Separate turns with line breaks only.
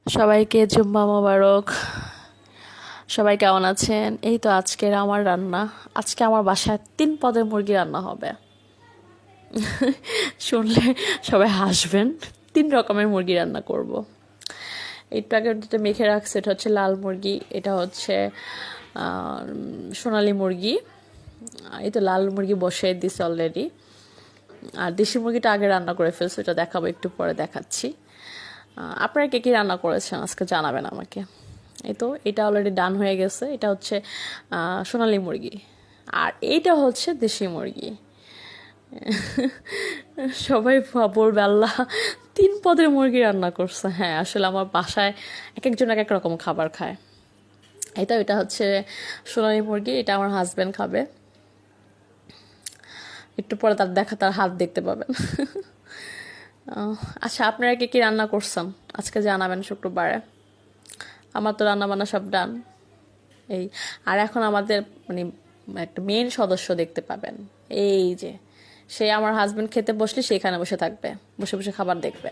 সবাইকে জুম্মা মোবারক। সবাই কেমন আছেন? এই তো আজকের আমার রান্না। আজকে আমার বাসায় 3 পদের মুরগি রান্না হবে। শুনলে সবাই হাসবেন। 3 রকমের মুরগি রান্না করব। একটু আগে যেটা মেখে রাখছে এটা হচ্ছে লাল মুরগি, এটা হচ্ছে সোনালী মুরগি। এই তো লাল মুরগি বসিয়ে দিছে অলরেডি। আর দেশি মুরগিটা আগে রান্না করে ফেলছে, এটা দেখাবো, একটু পরে দেখাচ্ছি। আপনারা কে কী রান্না করেছেন আজকে জানাবেন আমাকে। এই তো এটা অলরেডি ডান হয়ে গেছে। এটা হচ্ছে সোনালী মুরগি, আর এইটা হচ্ছে দেশি মুরগি। সবাই বলবে আল্লাহ 3 পদের মুরগি রান্না করছে। হ্যাঁ, আসলে আমার বাসায় এক একজন এক এক রকম খাবার খায়। এটা হচ্ছে সোনালী মুরগি, এটা আমার হাজব্যান্ড খাবে। একটু পরে তার হাত দেখতে পাবেন। আচ্ছা, আপনারা কে কী রান্না করছেন আজকে জানাবেন শুক্রবারে। আমার তো রান্না বান্না সব ডান। এই, আর এখন আমাদের মানে একটা মেন সদস্য দেখতে পাবেন। এই যে, সে আমার হাজবেন্ড খেতে বসলে সেখানে বসে থাকবে, বসে বসে খাবার দেখবে।